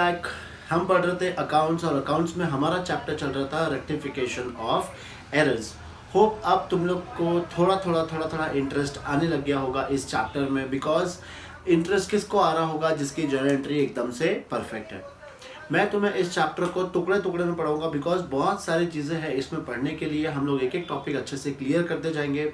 Back. हम पढ़ रहे थे अकाउंट्स और अकाउंट्स में हमारा चैप्टर चल रहा था रेक्टिफिकेशन ऑफ एरर्स। होप अब तुम लोग को थोड़ा थोड़ा इंटरेस्ट आने लग गया होगा इस चैप्टर में, बिकॉज इंटरेस्ट किसको आ रहा होगा जिसकी जर्नल एंट्री एकदम से परफेक्ट है। मैं तुम्हें इस चैप्टर को टुकड़े टुकड़े में पढ़ाऊंगा बिकॉज बहुत सारी चीज़ें हैं इसमें पढ़ने के लिए। हम लोग एक एक टॉपिक अच्छे से क्लियर करते जाएंगे।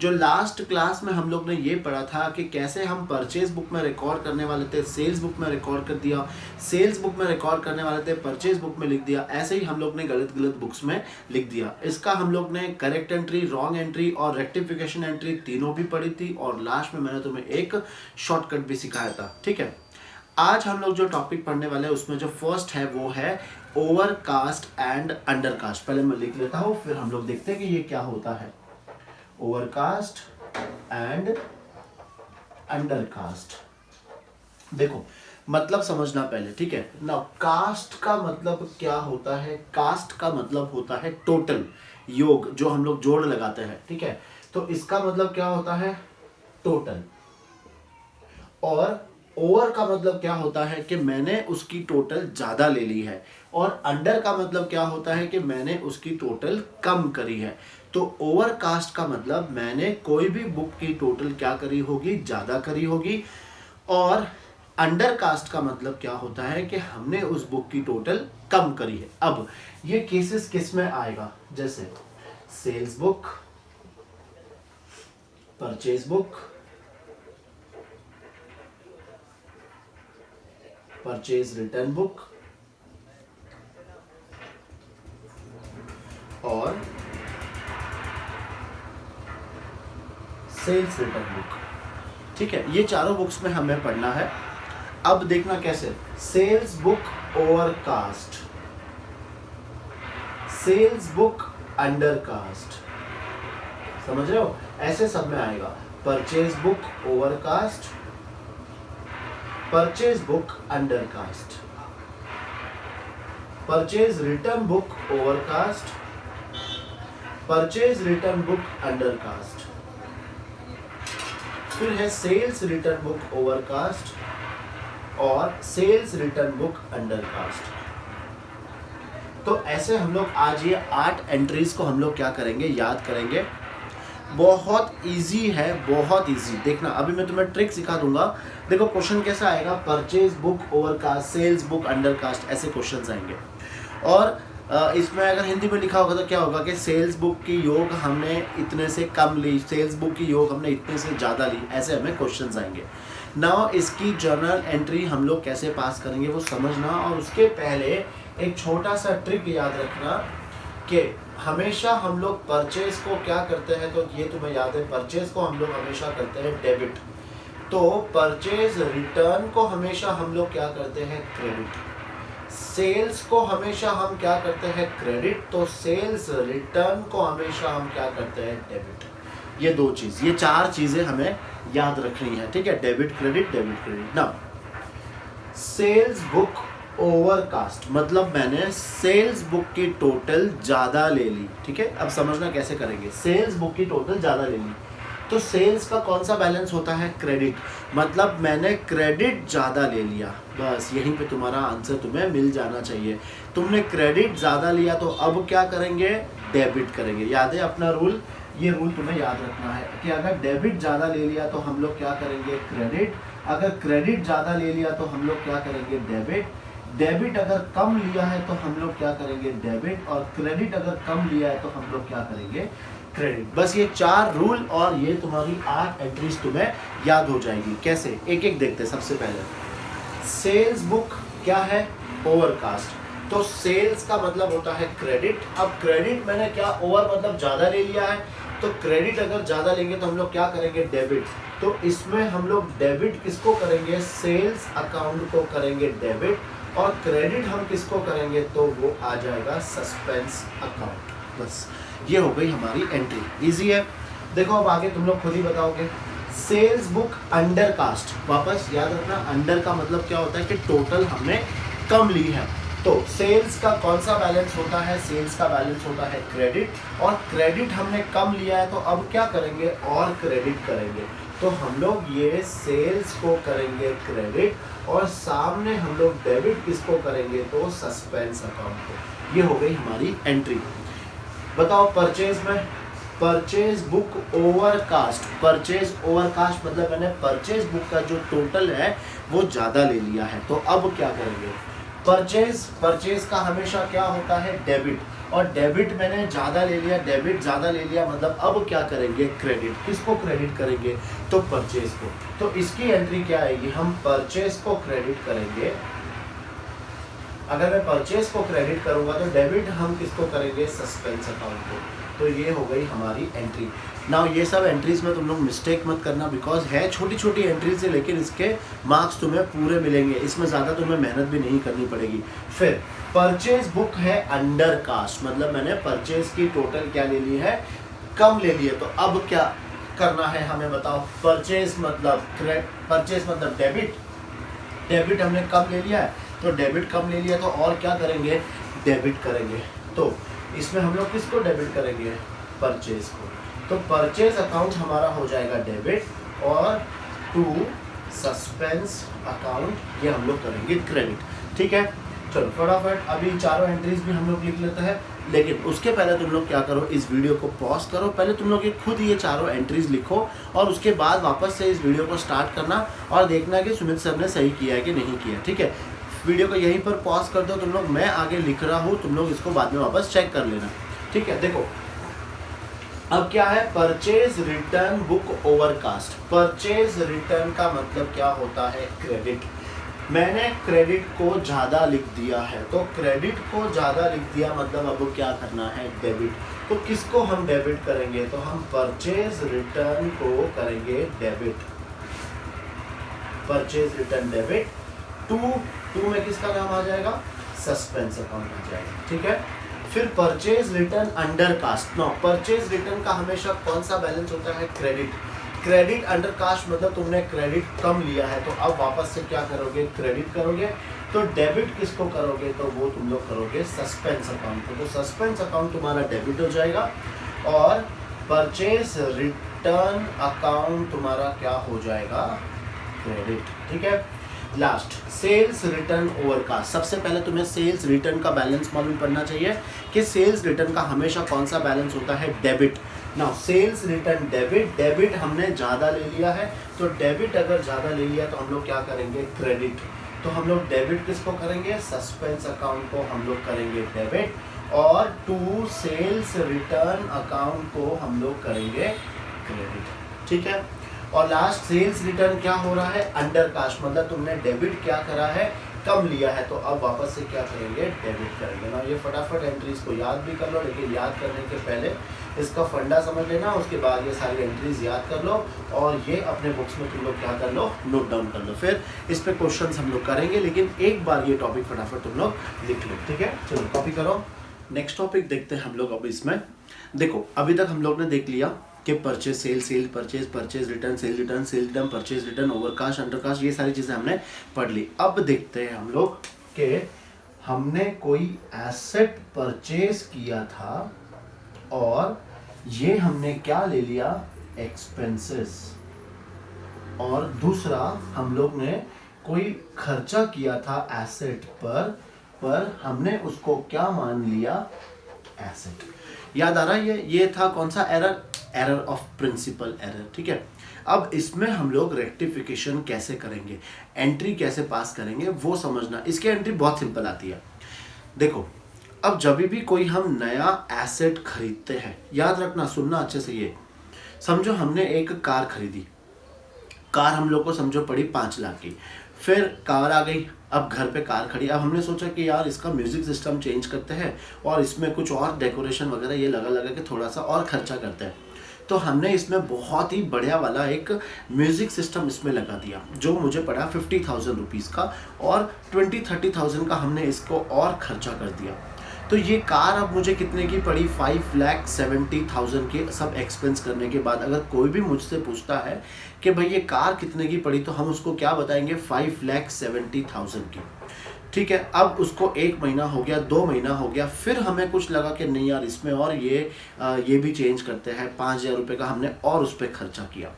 जो लास्ट क्लास में हम लोग ने ये पढ़ा था कि कैसे हम परचेज बुक में रिकॉर्ड करने वाले थे, सेल्स बुक में रिकॉर्ड कर दिया, सेल्स बुक में रिकॉर्ड करने वाले थे, परचेज बुक में लिख दिया, ऐसे ही हम लोग ने गलत गलत बुक्स में लिख दिया। इसका हम लोग ने करेक्ट एंट्री, रॉन्ग एंट्री और रेक्टिफिकेशन एंट्री तीनों भी पढ़ी थी और लास्ट में मैंने तुम्हें एक शॉर्टकट भी सिखाया था। ठीक है, आज हम लोग जो टॉपिक पढ़ने वाले हैं उसमें जो फर्स्ट है वो है ओवरकास्ट एंड अंडरकास्ट। पहले मैं लिख लेता हूँ फिर हम लोग देखते हैं कि ये क्या होता है। ओवरकास्ट एंड अंडरकास्ट, देखो मतलब समझना पहले, ठीक है ना। कास्ट का मतलब क्या होता है? कास्ट का मतलब होता है टोटल, योग, जो हम लोग जोड़ लगाते हैं, ठीक है। तो इसका मतलब क्या होता है? टोटल। और ओवर का मतलब क्या होता है कि मैंने उसकी टोटल ज्यादा ले ली है। और अंडर का मतलब क्या होता है कि मैंने उसकी टोटल कम करी है। तो ओवरकास्ट का मतलब मैंने कोई भी बुक की टोटल क्या करी होगी? ज्यादा करी होगी। और अंडरकास्ट का मतलब क्या होता है कि हमने उस बुक की टोटल कम करी है। अब ये केसेस किस में आएगा? जैसे sales book, purchase book, purchase return book और सेल्स रिटर्न बुक। ठीक है, ये चारों बुक्स में हमें पढ़ना है। अब देखना कैसे। Sales book overcast, sales book undercast, समझ रहे हो? ऐसे सब में आएगा। Purchase book overcast, purchase book undercast, purchase return book overcast, purchase return book undercast, फिर है सेल्स रिटर्न बुक ओवरकास्ट और सेल्स रिटर्न बुक अंडरकास्ट। तो ऐसे हम लोग आज ये 8 एंट्रीज को हम लोग क्या करेंगे? याद करेंगे। बहुत इजी है, बहुत इजी। देखना अभी मैं तुम्हें ट्रिक सिखा दूंगा। देखो क्वेश्चन कैसा आएगा? Purchase book overcast, sales book undercast, ऐसे क्वेश्चंस आएंगे। और इसमें अगर हिंदी में लिखा होगा तो क्या होगा कि सेल्स बुक की योग हमने इतने से कम ली, सेल्स बुक की योग हमने इतने से ज़्यादा ली, ऐसे हमें क्वेश्चंस आएंगे। नाउ इसकी जर्नल एंट्री हम लोग कैसे पास करेंगे वो समझना। और उसके पहले एक छोटा सा ट्रिक याद रखना कि हमेशा हम लोग परचेज को क्या करते हैं, तो ये तुम्हें याद है, परचेज को हम लोग हमेशा करते हैं डेबिट। तो परचेज रिटर्न को हमेशा हम लोग क्या करते हैं? क्रेडिट। सेल्स को हमेशा हम क्या करते हैं? क्रेडिट। तो सेल्स रिटर्न को हमेशा हम क्या करते हैं? डेबिट। ये दो चीज, ये 4 चीजें हमें याद रखनी है, ठीक है। Debit credit, debit credit. ना सेल्स बुक ओवरकास्ट मतलब मैंने सेल्स बुक की टोटल ज्यादा ले ली, ठीक है। अब समझना कैसे करेंगे। सेल्स बुक की टोटल ज्यादा ले ली तो सेल्स का कौन सा बैलेंस होता है? क्रेडिट। मतलब मैंने क्रेडिट ज़्यादा ले लिया, बस यहीं पे तुम्हारा आंसर तुम्हें मिल जाना चाहिए। तुमने क्रेडिट ज़्यादा लिया तो अब क्या करेंगे? डेबिट करेंगे। याद है अपना रूल? ये रूल तुम्हें याद रखना है कि अगर डेबिट ज़्यादा ले लिया तो हम लोग क्या करेंगे? क्रेडिट। अगर क्रेडिट ज़्यादा ले लिया तो हम लोग क्या करेंगे? डेबिट। डेबिट अगर कम लिया है तो हम लोग क्या करेंगे? डेबिट। और क्रेडिट अगर कम लिया है तो हम लोग क्या करेंगे? क्रेडिट। बस ये 4 रूल और ये तुम्हारी 8 एंट्रीज तुम्हें याद हो जाएगी। कैसे? एक एक देखते हैं। सबसे पहले सेल्स बुक क्या है? ओवरकास्ट। तो सेल्स का मतलब होता है क्रेडिट। अब क्रेडिट मैंने क्या? ओवर मतलब ज्यादा ले लिया है, तो क्रेडिट अगर ज्यादा लेंगे तो हम लोग क्या करेंगे? डेबिट। तो इसमें हम लोग डेबिट किसको करेंगे? सेल्स अकाउंट को करेंगे डेबिट। और क्रेडिट हम किसको करेंगे? तो वो आ जाएगा सस्पेंस अकाउंट। बस ये हो गई हमारी एंट्री। इजी है। देखो अब आगे तुम लोग खुद ही बताओगे। सेल्स बुक अंडरकास्ट, वापस याद रखना, अंडर का मतलब क्या होता है कि टोटल हमने कम ली है। तो सेल्स का कौन सा बैलेंस होता है? सेल्स का बैलेंस होता है क्रेडिट। और क्रेडिट हमने कम लिया है तो अब क्या करेंगे? और क्रेडिट करेंगे। तो हम लोग ये सेल्स को करेंगे क्रेडिट और सामने हम लोग डेबिट किसको करेंगे, तो सस्पेंस अकाउंट को। ये हो गई हमारी एंट्री। बताओ परचेज में, purchase book overcast, purchase overcast मतलब मैंने परचेज बुक का जो टोटल है वो ज़्यादा ले लिया है। तो अब क्या करेंगे, परचेज का हमेशा क्या होता है, डेबिट, और डेबिट मैंने ज़्यादा ले लिया, डेबिट ज़्यादा ले लिया, मतलब अब क्या करेंगे, क्रेडिट। किसको क्रेडिट करेंगे, तो परचेज को। तो इसकी एंट्री क्या आएगी, हम परचेज को क्रेडिट करेंगे। अगर मैं परचेज को क्रेडिट करूंगा तो डेबिट हम किसको करेंगे, सस्पेंस अकाउंट को। तो ये हो गई हमारी एंट्री। नाउ ये सब एंट्रीज में तुम लोग मिस्टेक मत करना, बिकॉज है छोटी छोटी एंट्रीज है, लेकिन इसके मार्क्स तुम्हें पूरे मिलेंगे, इसमें ज़्यादा तुम्हें मेहनत भी नहीं करनी पड़ेगी। फिर परचेज बुक है अंडर कास्ट, मतलब मैंने परचेज की टोटल क्या ले ली है, कम ले ली है। तो अब क्या करना है हमें बताओ, परचेज मतलब डेबिट, डेबिट हमने कम ले लिया है, तो डेबिट कम ले लिया तो और क्या करेंगे, डेबिट करेंगे। तो इसमें हम लोग किसको डेबिट करेंगे, परचेज को। तो परचेज अकाउंट हमारा हो जाएगा डेबिट, और टू सस्पेंस अकाउंट ये हम लोग करेंगे क्रेडिट। ठीक है, चलो फटाफट अभी चारों एंट्रीज भी हम लोग लिख लेते हैं, लेकिन उसके पहले तुम लोग क्या करो, इस वीडियो को पॉज करो, पहले तुम लोग खुद ये चारों एंट्रीज लिखो, और उसके बाद वापस से इस वीडियो को स्टार्ट करना और देखना कि सुमित सर ने सही किया है कि नहीं किया। ठीक है, वीडियो को यहीं पर पॉज कर दो तुम लोग, मैं आगे लिख रहा हूँ, तुम लोग इसको बाद में वापस चेक कर लेना। ठीक है, देखो अब क्या है, purchase return book overcast. Purchase return का मतलब क्या होता है, क्रेडिट। मैंने क्रेडिट को ज़्यादा लिख दिया है, तो क्रेडिट को ज़्यादा लिख दिया मतलब अब क्या करना है, डेबिट। तो किसको हम डेबिट करेंगे, तो हम परचेज रिटर्न को करेंगे debit, purchase return debit. To में किसका नाम आ जाएगा, सस्पेंस अकाउंट आ जाएगा। ठीक है, फिर purchase return undercast. No, purchase return का हमेशा कौन सा बैलेंस होता है, क्रेडिट। क्रेडिट अंडर कास्ट मतलब तुमने क्रेडिट कम लिया है, तो अब वापस से क्या करोगे, क्रेडिट करोगे। तो डेबिट किसको करोगे, तो वो तुम लोग करोगे सस्पेंस अकाउंट को। तो सस्पेंस अकाउंट तुम्हारा डेबिट हो जाएगा, और परचेज रिटर्न अकाउंट तुम्हारा क्या हो जाएगा, क्रेडिट। ठीक है, लास्ट सेल्स रिटर्न ओवरकास्ट। सबसे पहले तुम्हें सेल्स रिटर्न का बैलेंस मालूम पड़ना चाहिए कि सेल्स रिटर्न का हमेशा कौन सा बैलेंस होता है, debit. Now sales return debit, debit हमने ज़्यादा ले लिया है, तो डेबिट अगर ज़्यादा ले लिया तो हम लोग क्या करेंगे, क्रेडिट। तो हम लोग डेबिट किसको करेंगे, सस्पेंस अकाउंट को हम लोग करेंगे डेबिट, और टू सेल्स रिटर्न अकाउंट को हम लोग करेंगे क्रेडिट। ठीक है, और लास्ट सेल्स रिटर्न क्या हो रहा है, अंडर कास्ट, मतलब तुमने डेबिट क्या करा है, कम लिया है, तो अब वापस से क्या करेंगे, डेबिट करेंगे। ना ये फटाफट एंट्रीज को याद भी कर लो, लेकिन याद करने के पहले इसका फंडा समझ लेना, उसके बाद ये सारी एंट्रीज याद कर लो, और ये अपने बुक्स में तुम लोग क्या कर लो, नोट डाउन कर लो। फिर इस पे क्वेश्चंस हम लोग करेंगे, लेकिन एक बार ये टॉपिक फटाफट तुम लोग लिख लो। ठीक है, चलो कॉपी करो। नेक्स्ट टॉपिक देखते हैं हम लोग। अब इसमें देखो, अभी तक हम लोग ने देख लिया कि purchase sale, cell purchase, purchase return, cell return, purchase return, overcast, undercast, ये सारी चीज़ें हमने पढ़ ली। अब देखते हैं हम लोग कि हमने कोई एसेट परचेज किया था, और ये हमने क्या ले लिया, एक्सपेंसेस, और दूसरा हम लोग ने कोई खर्चा किया था एसेट पर हमने उसको क्या मान लिया, एसेट। याद आ रहा है, ये था कौन सा error, error of principle error. ठीक है, अब इसमें हम लोग रेक्टिफिकेशन कैसे करेंगे, एंट्री कैसे पास करेंगे वो समझना। इसकी एंट्री बहुत सिंपल आती है। देखो, अब जब भी कोई हम नया एसेट खरीदते हैं, याद रखना, सुनना अच्छे से, ये समझो हमने एक कार खरीदी, कार हम लोग को समझो पड़ी 5 लाख की, फिर कार आ गई, अब घर पे कार खड़ी, अब हमने सोचा कि यार इसका म्यूजिक सिस्टम चेंज करते हैं और इसमें कुछ और डेकोरेशन वगैरह ये लगा के थोड़ा सा और खर्चा करते हैं। तो हमने इसमें बहुत ही बढ़िया वाला एक म्यूज़िक सिस्टम इसमें लगा दिया, जो मुझे पड़ा 50,000 रुपीज़ का, और 20-30,000 का हमने इसको और खर्चा कर दिया। तो ये कार अब मुझे कितने की पड़ी, 5,70,000 के, सब एक्सपेंस करने के बाद। अगर कोई भी मुझसे पूछता है कि भाई ये कार कितने की पड़ी, तो हम उसको क्या बताएंगे, 5,70,000 की। ठीक है, अब उसको 1 महीना हो गया, 2 महीना हो गया, फिर हमें कुछ लगा कि नहीं यार इसमें और ये भी चेंज करते हैं, 5,000 रुपये का हमने और उस पर खर्चा किया।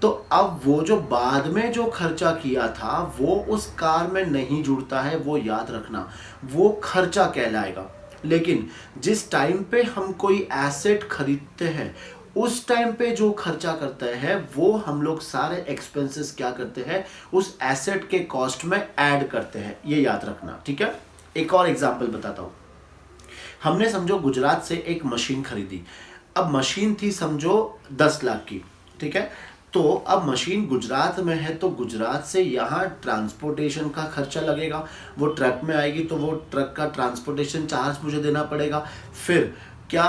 तो अब वो जो बाद में जो खर्चा किया था वो उस कार में नहीं जुड़ता है, वो याद रखना, वो खर्चा कहलाएगा। लेकिन जिस टाइम पे हम कोई एसेट खरीदते हैं उस टाइम पे जो खर्चा करते हैं वो हम लोग सारे एक्सपेंसेस क्या करते हैं, उस एसेट के कॉस्ट में ऐड करते हैं, ये याद रखना, ठीक है। एक और एग्जांपल बताता हूं। हमने समझो गुजरात से एक मशीन खरीदी। अब मशीन थी समझो 10 लाख की, ठीक है। तो अब मशीन गुजरात में है तो गुजरात से यहाँ ट्रांसपोर्टेशन का खर्चा लगेगा, वो ट्रक में आएगी तो वो ट्रक का ट्रांसपोर्टेशन चार्ज मुझे देना पड़ेगा। फिर क्या,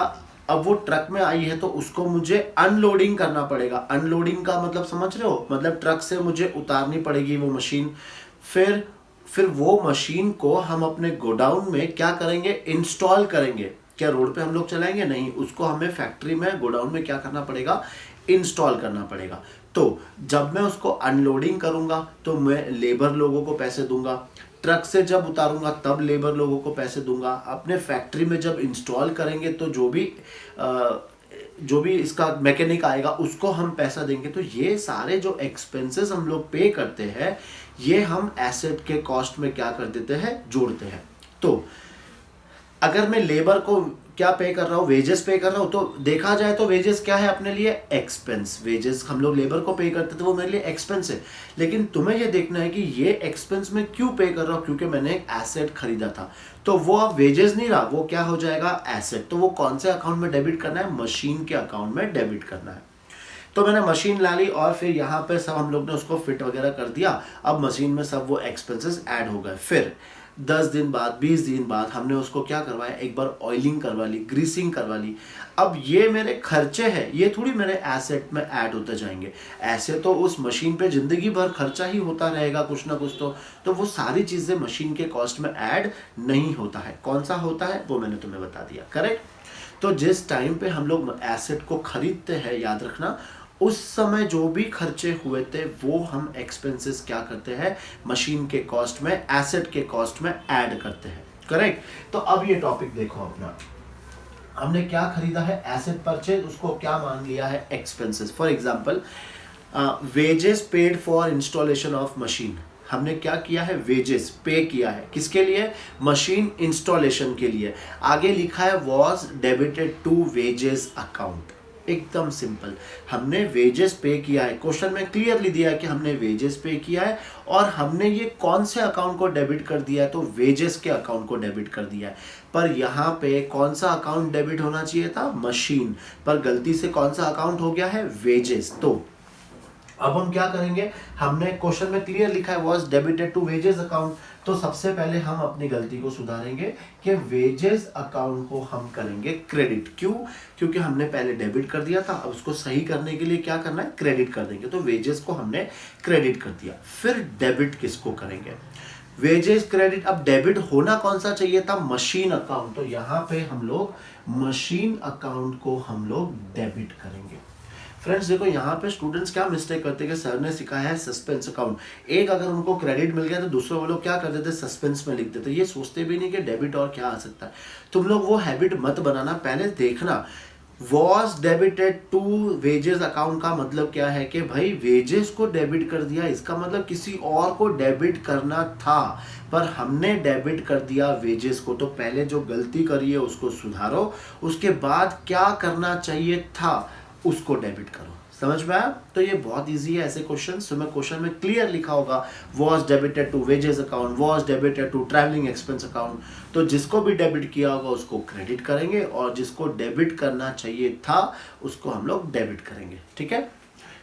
अब वो ट्रक में आई है तो उसको मुझे अनलोडिंग करना पड़ेगा। अनलोडिंग का मतलब समझ रहे हो, मतलब ट्रक से मुझे उतारनी पड़ेगी वो मशीन। फिर वो मशीन को हम अपने गोडाउन में क्या करेंगे, इंस्टॉल करेंगे। क्या रोड पे हम लोग चलाएंगे? नहीं, उसको हमें फैक्ट्री में गोडाउन में क्या करना पड़ेगा, इंस्टॉल करना पड़ेगा। तो जब मैं उसको अनलोडिंग करूंगा तो मैं लेबर लोगों को पैसे दूंगा, ट्रक से जब उतारूंगा तब लेबर लोगों को पैसे दूंगा, अपने फैक्ट्री में जब इंस्टॉल करेंगे तो जो भी इसका मैकेनिक आएगा उसको हम पैसा देंगे। तो ये सारे जो एक्सपेंसेस हम लोग पे करते हैं ये हम एसेट के कॉस्ट में क्या कर देते हैं, जोड़ते हैं। तो अगर मैं लेबर को क्या पे कर रहा हूँ, वेजेस पे कर रहा हूँ, तो देखा जाए तो वेजेस क्या है अपने लिए, एक्सपेंस। वेजेस हम लोग लेबर को पे करते थे, वो मेरे लिए एक्सपेंस है। लेकिन तुम्हें ये देखना है कि ये एक्सपेंस में क्यों पे कर रहा हूँ, क्योंकि मैंने एक एसेट खरीदा था। तो वो अब वेजेस नहीं रहा, वो क्या हो जाएगा, एसेट। तो वो कौन से अकाउंट में डेबिट करना है, मशीन के अकाउंट में डेबिट करना है। तो मैंने मशीन ला ली और फिर यहाँ पे सब हम लोग ने उसको फिट वगैरह कर दिया। अब मशीन में सब वो एक्सपेंसेस ऐड हो गए। फिर 10 दिन बाद 20 दिन बाद हमने उसको क्या करवाया, एक बार ऑयलिंग करवा ली, ग्रीसिंग करवा ली। अब ये मेरे खर्चे हैं, ये थोड़ी मेरे एसेट में ऐड होते जाएंगे। ऐसे तो उस मशीन पे जिंदगी भर खर्चा ही होता रहेगा कुछ ना कुछ। तो वो सारी चीजें मशीन के कॉस्ट में ऐड नहीं होता है। कौन सा होता है वो मैंने तुम्हें बता दिया, करेक्ट। तो जिस टाइम पे हम लोग एसेट को खरीदते हैं, याद रखना, उस समय जो भी खर्चे हुए थे वो हम एक्सपेंसेस क्या करते हैं, मशीन के कॉस्ट में, एसेट के कॉस्ट में ऐड करते हैं, करेक्ट। तो अब ये टॉपिक देखो अपना, हमने क्या खरीदा है, एसेट परचेज, उसको क्या मान लिया है, expenses. For example wages paid for installation of machine, हमने क्या किया है, वेजेस पे किया है, किसके लिए, मशीन इंस्टॉलेशन के लिए। आगे लिखा है was debited to wages account, एकदम सिंपल। हमने वेजेस पे किया है, क्वेश्चन में क्लियरली दिया है कि हमने वेजेस पे किया है और हमने ये कौन से अकाउंट को डेबिट कर दिया है, तो वेजेस के अकाउंट को डेबिट कर दिया है। पर यहाँ पे कौन सा अकाउंट डेबिट होना चाहिए था, मशीन, पर गलती से कौन सा अकाउंट हो गया है, वेजेस। तो अब हम क्या करेंगे, हमने क्वेश्चन में क्लियर लिखा है was debited to wages account. तो सबसे पहले हम अपनी गलती को सुधारेंगे कि वेजेस अकाउंट को हम करेंगे क्रेडिट। क्यों, क्योंकि हमने पहले डेबिट कर दिया था, अब उसको सही करने के लिए क्या करना है, क्रेडिट कर देंगे। तो वेजेस को हमने क्रेडिट कर दिया। फिर डेबिट किसको करेंगे, वेजेस क्रेडिट। अब डेबिट होना कौन सा चाहिए था, मशीन अकाउंट। तो यहाँ पे हम लोग मशीन अकाउंट को हम लोग डेबिट करेंगे। फ्रेंड्स देखो यहाँ पे स्टूडेंट्स क्या मिस्टेक करते हैं कि सर ने सिखाया है सस्पेंस अकाउंट, एक अगर उनको क्रेडिट मिल गया तो दूसरे वो लोग क्या कर देते, सस्पेंस में लिख देते, ये सोचते भी नहीं कि डेबिट और क्या आ सकता है। तुम लोग वो हैबिट मत बनाना, पहले देखना was debited to wages account का मतलब क्या है कि भाई वेजेस को डेबिट कर दिया, इसका मतलब किसी और को डेबिट करना था पर हमने डेबिट कर दिया वेजेस को। तो पहले जो गलती करी है उसको सुधारो, उसके बाद क्या करना चाहिए था उसको डेबिट करो। समझ में आया? तो ये बहुत इजी है ऐसे क्वेश्चन। तुम्हें क्वेश्चन में क्लियर लिखा होगा was debited to wages account, was debited to travelling expense account. तो जिसको भी डेबिट किया होगा उसको क्रेडिट करेंगे और जिसको डेबिट करना चाहिए था उसको हम लोग डेबिट करेंगे, ठीक है।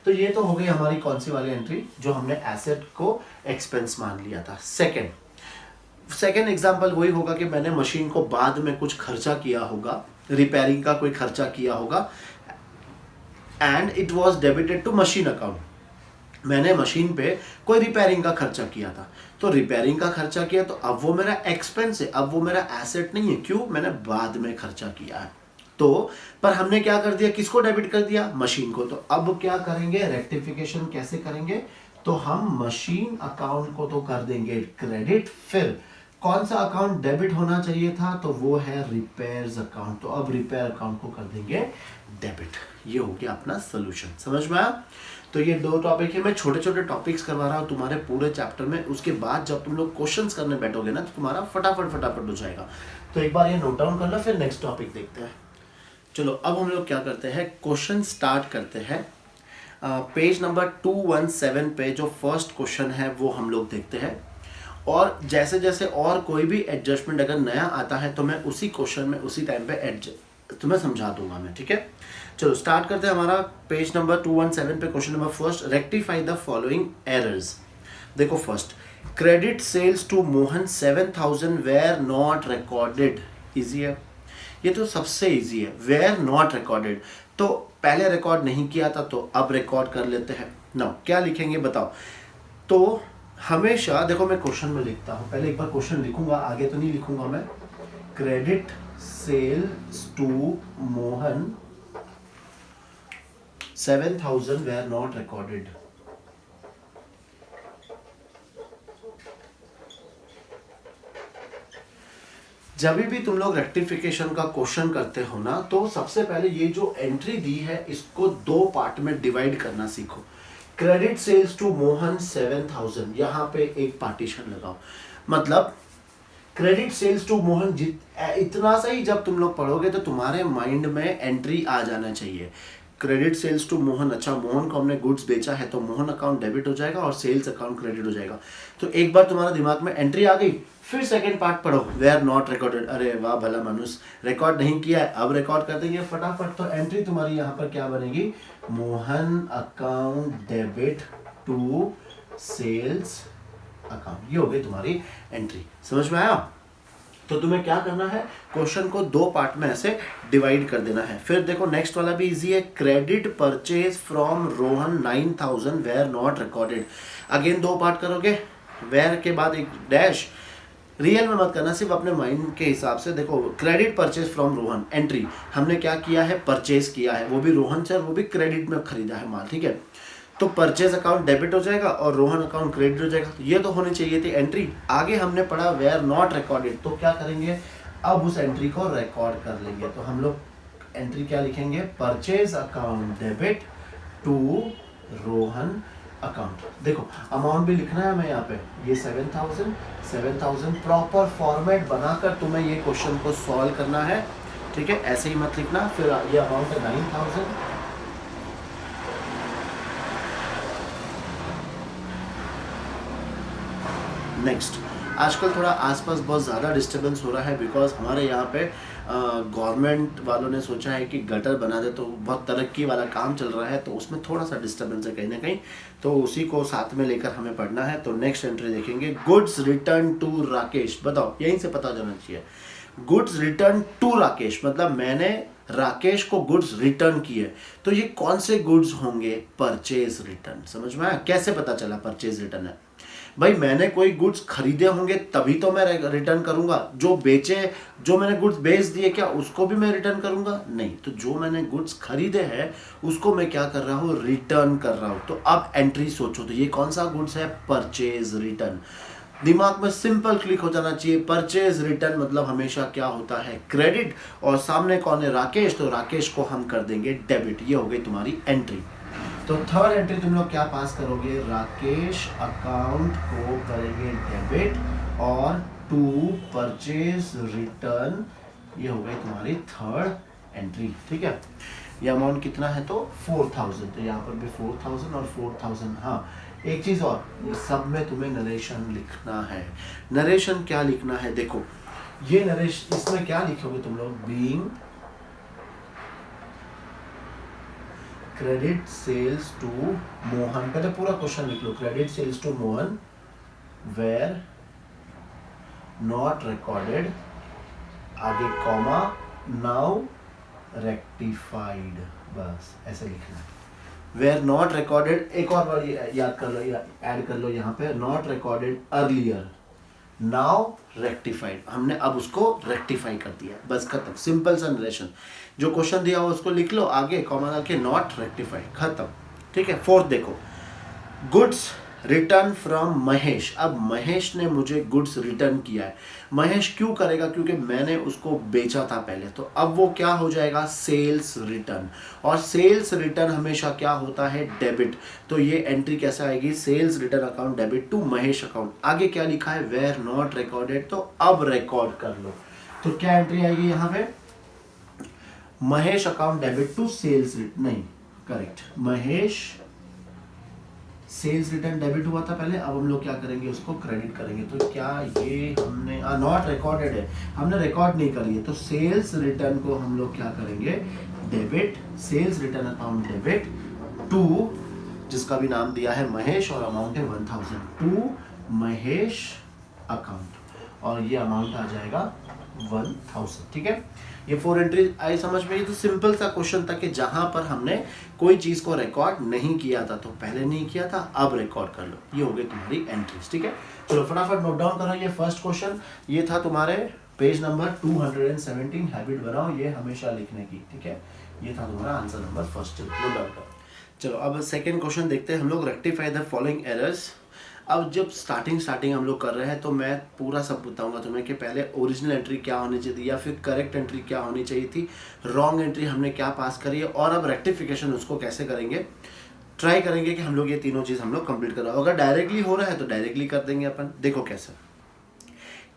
तो ये तो हो गई हमारी कौन सी वाली एंट्री, जो हमने एसेट को एक्सपेंस मान लिया था। सेकेंड एग्जाम्पल वही होगा कि मैंने मशीन को बाद में कुछ खर्चा किया होगा, रिपेयरिंग का कोई खर्चा किया होगा, and it was debited to machine account. मैंने मशीन पे कोई रिपेयरिंग का खर्चा किया था, तो रिपेयरिंग का खर्चा किया तो अब वो मेरा एक्सपेंस है, अब वो मेरा एसेट नहीं है। क्यों, मैंने बाद में खर्चा किया है। तो पर हमने क्या कर दिया, किसको डेबिट कर दिया, मशीन को। तो अब क्या करेंगे, रेक्टिफिकेशन कैसे करेंगे, तो हम मशीन अकाउंट को तो कर देंगे क्रेडिट, फिर कौन सा अकाउंट डेबिट होना चाहिए था, तो वो है रिपेयर्स अकाउंट। तो अब रिपेयर अकाउंट को कर देंगे डेबिट। ये हो गया अपना सोल्यूशन। समझ में आया? तो ये 2 टॉपिक है, मैं छोटे छोटे टॉपिक्स करवा रहा हूँ तुम्हारे पूरे चैप्टर में। उसके बाद जब तुम लोग क्वेश्चंस करने बैठोगे ना तो तुम्हारा फटाफट हो जाएगा। तो एक बार ये नोट डाउन कर लो, फिर नेक्स्ट टॉपिक देखते हैं। चलो अब हम लोग क्या करते हैं, क्वेश्चन स्टार्ट करते हैं। पेज नंबर 217 पे जो फर्स्ट क्वेश्चन है वो हम लोग देखते हैं, और जैसे जैसे और कोई भी एडजस्टमेंट अगर नया आता है तो मैं उसी क्वेश्चन में उसी टाइम पे तुम्हें समझा दूंगा मैं, ठीक है। चलो स्टार्ट करते हैं। हमारा पेज नंबर 217 पे question number first, rectify the following errors. देखो first, credit sales to Mohan 7000 were not recorded. Easy है, ये तो सबसे इजी है। वेयर नॉट रिकॉर्डेड, तो पहले रिकॉर्ड नहीं किया था तो अब रिकॉर्ड कर लेते हैं ना। क्या लिखेंगे बताओ? तो हमेशा देखो, मैं क्वेश्चन में लिखता हूं, पहले एक बार क्वेश्चन लिखूंगा, आगे तो नहीं लिखूंगा मैं। Credit sales to Mohan 7000 were not recorded. जब भी तुम लोग रेक्टिफिकेशन का क्वेश्चन करते हो ना, तो सबसे पहले ये जो एंट्री दी है इसको 2 पार्ट में डिवाइड करना सीखो। क्रेडिट सेल्स टू मोहन 7000, यहाँ पे एक पार्टीशन लगाओ। मतलब क्रेडिट सेल्स टू मोहन, इतना सा ही जब तुम लोग पढ़ोगे तो तुम्हारे माइंड में एंट्री आ जाना चाहिए। क्रेडिट सेल्स टू मोहन, अच्छा मोहन को हमने गुड्स बेचा है तो मोहन अकाउंट डेबिट हो जाएगा और सेल्स अकाउंट क्रेडिट हो जाएगा। तो एक बार तुम्हारा दिमाग में एंट्री आ गई, फिर सेकंड पार्ट पढ़ो, वेयर नॉट रिकॉर्डेड। अरे वाह भला मनुष्य, रिकॉर्ड नहीं किया है, अब रिकॉर्ड कर देंगे फटाफट। तो एंट्री तुम्हारी यहाँ पर क्या बनेगी, Mohan account debit to sales account. ये हो गई तुम्हारी एंट्री। समझ में आया? तो तुम्हें क्या करना है, क्वेश्चन को 2 पार्ट में ऐसे डिवाइड कर देना है। फिर देखो नेक्स्ट वाला भी इजी है। Credit purchase from Rohan 9000 were not recorded. Again 2 part करोगे, वेयर के बाद एक डैश। रियल में मत करना, सिर्फ अपने माइंड के हिसाब से। देखो credit purchase from Rohan, entry हमने क्या किया है, परचेज किया है, वो भी रोहन से, और वो भी क्रेडिट में खरीदा है माल, ठीक है। तो परचेज अकाउंट डेबिट हो जाएगा और रोहन अकाउंट क्रेडिट हो जाएगा। तो ये तो होनी चाहिए थी एंट्री। आगे हमने पढ़ा वेयर नॉट रिकॉर्डेड, तो क्या करेंगे, अब उस एंट्री को रिकॉर्ड कर लेंगे। तो हम लोग एंट्री क्या लिखेंगे, purchase account debit to Rohan account. देखो अमाउंट भी लिखना है हमें यहाँ पे, ये 7000 प्रॉपर फॉर्मेट बनाकर तुम्हें ये क्वेश्चन को सॉल्व करना है, ठीक है। ऐसे ही मत लिखना। फिर ये अमाउंट है 9000। नेक्स्ट, आजकल थोड़ा आसपास बहुत ज़्यादा डिस्टर्बेंस हो रहा है, बिकॉज हमारे यहाँ पे गवर्नमेंट वालों ने सोचा है कि गटर बना दे, तो बहुत तरक्की वाला काम चल रहा है, तो उसमें थोड़ा सा डिस्टर्बेंस है कहीं ना कहीं, तो उसी को साथ में लेकर हमें पढ़ना है। तो नेक्स्ट एंट्री देखेंगे, गुड्स रिटर्न टू राकेश। बताओ, यहीं से पता जाना चाहिए। गुड्स रिटर्न टू राकेश मतलब मैंने राकेश को गुड्स रिटर्न किए, तो ये कौन से गुड्स होंगे, परचेज रिटर्न। समझ में आया? कैसे पता चला परचेज रिटर्न है? भाई मैंने कोई गुड्स खरीदे होंगे तभी तो मैं रिटर्न करूंगा। जो बेचे, जो मैंने गुड्स बेच दिए, क्या उसको भी मैं रिटर्न करूंगा? नहीं। तो जो मैंने गुड्स खरीदे हैं उसको मैं क्या कर रहा हूँ, रिटर्न कर रहा हूँ। तो अब एंट्री सोचो, तो ये कौन सा गुड्स है, परचेज रिटर्न। दिमाग में सिंपल क्लिक हो जाना चाहिए। परचेज रिटर्न मतलब हमेशा क्या होता है, क्रेडिट, और सामने कौन है, राकेश, तो राकेश को हम कर देंगे डेबिट। ये हो गई तुम्हारी एंट्री। तो थर्ड एंट्री तुम लोग क्या पास करोगे, राकेश अकाउंट को करेंगे डेबिट और टू परचेज रिटर्न। ये हो गई तुम्हारी थर्ड एंट्री, ठीक है। ये अमाउंट कितना है, तो 4000, तो यहाँ पर भी 4000 और 4000। हाँ एक चीज और, ये सब में तुम्हें नरेशन लिखना है। नरेशन क्या लिखना है, देखो ये नरेशन, इसमें क्या लिखोगे तुम लोग, being credit sales to Mohan, पहले पूरा क्वेश्चन लिख लो, credit sales to Mohan were not recorded, आगे कॉमा, नाउ रेक्टिफाइड, बस ऐसे लिखना है। वेयर नॉट रिकॉर्डेड, एक और बार याद कर लो, ऐड कर लो यहाँ पे, not recorded earlier, now rectified. हमने अब उसको रेक्टिफाई कर दिया, बस खत्म। सिंपल सा नरेशन, जो क्वेश्चन दिया हो उसको लिख लो, आगे कॉमा डाल के नॉट रेक्टिफाइड, खत्म, ठीक है। फोर्थ देखो, गुड्स रिटर्न फ्रॉम महेश। अब महेश ने मुझे गुड्स रिटर्न किया है। महेश क्यों करेगा? क्योंकि मैंने उसको बेचा था पहले, तो अब वो क्या हो जाएगा? Sales return. और सेल्स रिटर्न हमेशा क्या होता है? डेबिट। तो ये एंट्री कैसे आएगी? Sales return account debit to Mahesh account. आगे क्या लिखा है? वेयर नॉट रिकॉर्डेड, तो अब रिकॉर्ड कर लो। तो क्या एंट्री आएगी यहाँ पे? Mahesh account debit to sales return, नहीं correct, Mahesh sales return debit हुआ था पहले, अब हम लोग क्या करेंगे? उसको क्रेडिट करेंगे। तो क्या ये हमने नॉट रिकॉर्डेड है, हमने रिकॉर्ड नहीं करी है, तो सेल्स रिटर्न को हम लोग क्या करेंगे? Debit, sales return account debit to, जिसका भी नाम दिया है महेश और अमाउंट है 1000, टू महेश अकाउंट, और ये अमाउंट आ जाएगा 1000। ठीक है, ये 4 एंट्री आई समझ में? ये तो सिंपल सा क्वेश्चन था कि जहां पर हमने कोई चीज को रिकॉर्ड नहीं किया था, तो पहले नहीं किया था, अब रिकॉर्ड कर लो। ये हो गई तुम्हारी एंट्रीज। ठीक है, चलो फटाफट नोट डाउन करो। ये फर्स्ट क्वेश्चन ये था तुम्हारे पेज नंबर 217, हैबिट बनाओ ये हमेशा लिखने की। ठीक है, ये था तुम्हारा answer number first, note down करो। चलो अब सेकेंड क्वेश्चन देखते हैं हम लोग। Rectify the following errors. अब जब स्टार्टिंग हम लोग कर रहे हैं, तो मैं पूरा सब बताऊंगा तुम्हें कि पहले ओरिजिनल एंट्री क्या होनी चाहिए थी, या फिर करेक्ट एंट्री क्या होनी चाहिए थी, रॉन्ग एंट्री हमने क्या पास करी है, और अब रेक्टिफिकेशन उसको कैसे करेंगे। ट्राई करेंगे कि हम लोग ये तीनों चीज़ हम लोग कंप्लीट करा। अगर डायरेक्टली हो रहा है तो डायरेक्टली कर देंगे अपन। देखो कैसे,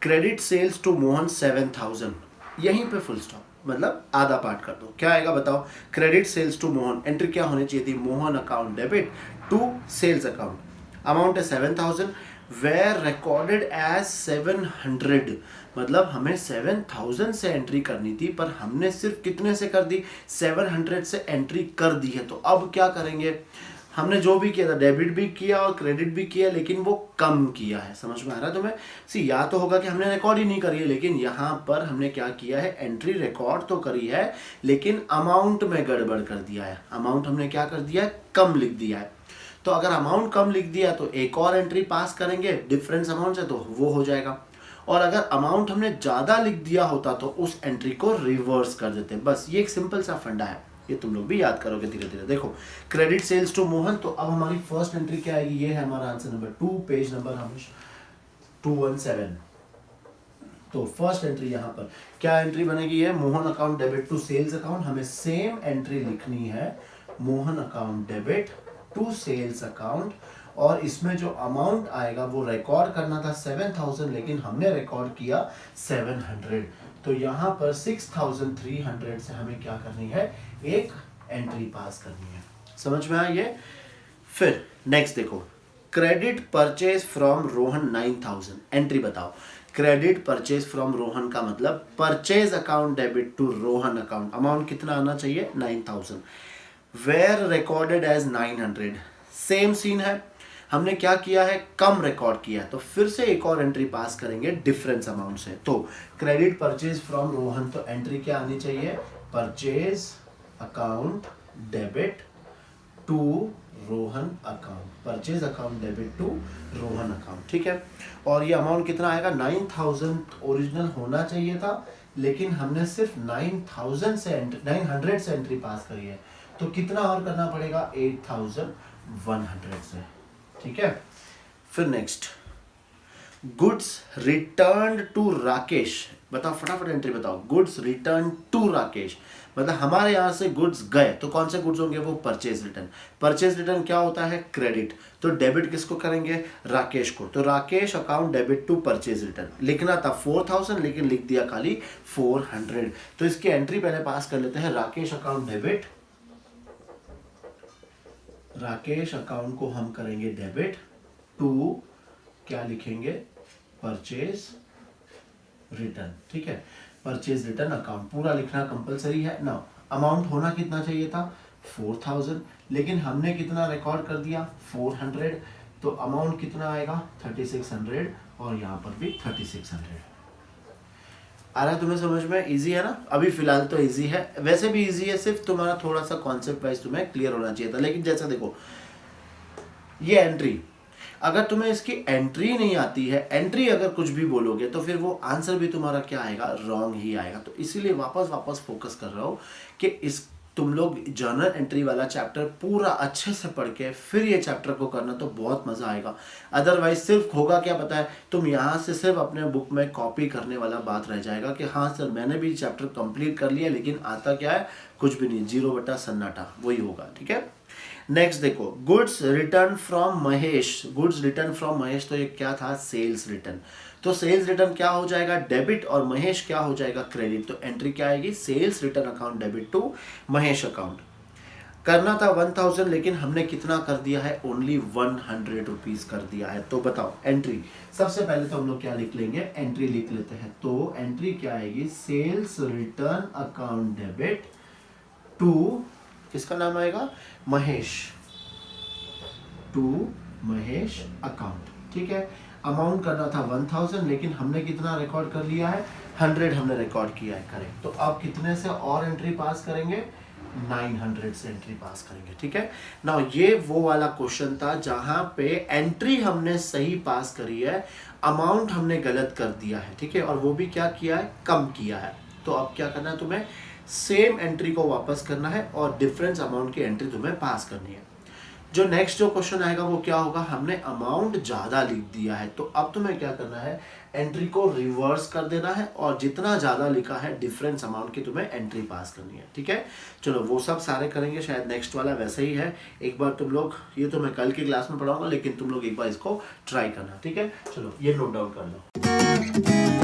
क्रेडिट सेल्स टू मोहन 7000, यहीं पे फुल स्टॉप, मतलब आधा पार्ट कर दो। क्या आएगा बताओ? Credit sales to Mohan, entry क्या होनी चाहिए थी? Mohan account debit to sales account, amount है 7000, वेयर रिकॉर्डेड एज 700, मतलब हमें 7000 से एंट्री करनी थी, पर हमने सिर्फ कितने से कर दी? 700 से एंट्री कर दी है। तो अब क्या करेंगे? हमने जो भी किया था, डेबिट भी किया और क्रेडिट भी किया, लेकिन वो कम किया है। समझ में आ रहा है तुम्हें? सी या तो होगा कि हमने रिकॉर्ड ही नहीं करी है, लेकिन यहाँ पर हमने क्या किया है? एंट्री रिकॉर्ड तो करी है, लेकिन अमाउंट में गड़बड़ कर दिया है। अमाउंट हमने क्या कर दिया है? कम लिख दिया है। तो अगर अमाउंट कम लिख दिया तो एक और एंट्री पास करेंगे डिफरेंस अमाउंट से, तो वो हो जाएगा। और अगर अमाउंट हमने ज़्यादा लिख दिया होता तो उस एंट्री को रिवर्स कर देते। बस ये एक सिंपल सा फंडा है, ये तुम लोग भी याद करोगे धीरे धीरे। देखो, क्रेडिट सेल्स टू मोहन, तो अब हमारी फर्स्ट एंट्री क्या आएगी? ये है हमारा आंसर नंबर 2, पेज नंबर हमें 217। तो फर्स्ट एंट्री यहाँ पर क्या एंट्री बनेगी? है Mohan account debit to sales account. हमें सेम एंट्री लिखनी है, Mohan account debit to sales account, और इसमें जो अमाउंट आएगा वो रिकॉर्ड करना था 7000, लेकिन हमने रिकॉर्ड किया 700। तो यहाँ पर 6300 से हमें क्या करनी है? एक एंट्री पास करनी है। समझ में आया ये? फिर नेक्स्ट देखो, credit purchase from Rohan 9000, entry बताओ। क्रेडिट परचेज फ्रॉम रोहन का मतलब purchase account debit to Rohan account, amount कितना आना चाहिए? 9000, were recorded as 900। Same scene है, हमने क्या किया है? कम रिकॉर्ड किया है, तो फिर से एक और एंट्री पास करेंगे डिफरेंस अमाउंट से। तो क्रेडिट परचेज फ्रॉम रोहन, तो एंट्री क्या आनी चाहिए? Purchase account debit to Rohan account, purchase account debit to Rohan account. ठीक है, और ये अमाउंट कितना आएगा? 9000 ओरिजिनल होना चाहिए था, लेकिन हमने सिर्फ 900 से एंट्री पास करी है, तो कितना और करना पड़ेगा? 8100 से। ठीक है, फिर next, goods return to Rakesh. बताओ फटाफट एंट्री बताओ। गुड्स रिटर्न टू राकेश, मतलब हमारे यहां से गुड्स गए, तो कौन से गुड्स होंगे? वो परचेज रिटर्न। परचेज रिटर्न क्या होता है? क्रेडिट। तो डेबिट किसको करेंगे? राकेश को। तो Rakesh account debit to purchase return, लिखना था 4000, लेकिन लिख दिया खाली 400। तो इसकी एंट्री पहले पास कर लेते हैं। Rakesh account debit, Rakesh account को हम करेंगे डेबिट टू, क्या लिखेंगे? Purchase return. ठीक है, परचेज रिटर्न अकाउंट पूरा लिखना कंपलसरी है ना। अमाउंट होना कितना चाहिए था? 4000, लेकिन हमने कितना रिकॉर्ड कर दिया? 400, तो अमाउंट कितना आएगा? 3600, और यहाँ पर भी 3600। आ रहा है तुम्हें समझ में? इजी है ना? अभी फिलहाल तो इजी है, वैसे भी इजी है, सिर्फ तुम्हारा थोड़ा सा कॉन्सेप्ट वाइज तुम्हें क्लियर होना चाहिए था। लेकिन जैसा देखो, ये एंट्री, अगर तुम्हें इसकी एंट्री नहीं आती है, एंट्री अगर कुछ भी बोलोगे, तो फिर वो आंसर भी तुम्हारा क्या आएगा? रॉन्ग ही आएगा। तो इसीलिए वापस फोकस कर रहा हूँ कि इस तुम लोग जर्नल एंट्री वाला चैप्टर पूरा अच्छे से पढ़ के फिर ये चैप्टर को करना तो बहुत मज़ा आएगा। अदरवाइज सिर्फ होगा क्या पता है, तुम यहाँ से सिर्फ अपने बुक में कॉपी करने वाला बात रह जाएगा कि हाँ सर मैंने भी चैप्टर कंप्लीट कर लिया, लेकिन आता क्या है, कुछ भी नहीं, 0 बटा सन्नाटा, वही होगा। ठीक है, नेक्स्ट देखो, goods return from Mahesh. Goods return from Mahesh, तो ये क्या था, सेल्स रिटर्न। तो सेल्स रिटर्न क्या हो जाएगा, डेबिट, और महेश क्या हो जाएगा, क्रेडिट। तो एंट्री क्या आएगी, sales return account debit to Mahesh account. करना था 1000, लेकिन हमने कितना कर दिया है, ओनली 100 रुपीज कर दिया है। तो बताओ एंट्री, सबसे पहले तो हम लोग क्या लिख लेंगे, एंट्री लिख लेते हैं। तो एंट्री क्या आएगी, sales return account debit to, किसका नाम आएगा, महेश, टू महेश अकाउंट। ठीक है, अमाउंट करना था 1000, लेकिन हमने कितना रिकॉर्ड कर लिया है, 100 हमने रिकॉर्ड किया है, करेक्ट। तो अब कितने से और एंट्री पास करेंगे, 900 से एंट्री पास करेंगे। ठीक है, नाउ ये वो वाला क्वेश्चन था जहां पे एंट्री हमने सही पास करी है, अमाउंट हमने गलत कर दिया है। ठीक है, और वो भी क्या किया है, कम किया है। तो अब क्या करना है तुम्हें, सेम एंट्री को वापस करना है और डिफरेंस अमाउंट की एंट्री तुम्हें पास करनी है। जो नेक्स्ट जो क्वेश्चन आएगा वो क्या होगा, हमने अमाउंट ज्यादा लिख दिया है, तो अब तुम्हें क्या करना है, एंट्री को रिवर्स कर देना है और जितना ज्यादा लिखा है डिफरेंस अमाउंट की तुम्हें एंट्री पास करनी है। ठीक है, चलो वो सब सारे करेंगे, शायद नेक्स्ट वाला वैसे ही है। एक बार तुम लोग, ये तो मैं कल की क्लास में पढ़ाऊंगा, लेकिन तुम लोग एक बार इसको ट्राई करना। ठीक है, चलो ये नोट डाउन कर लो।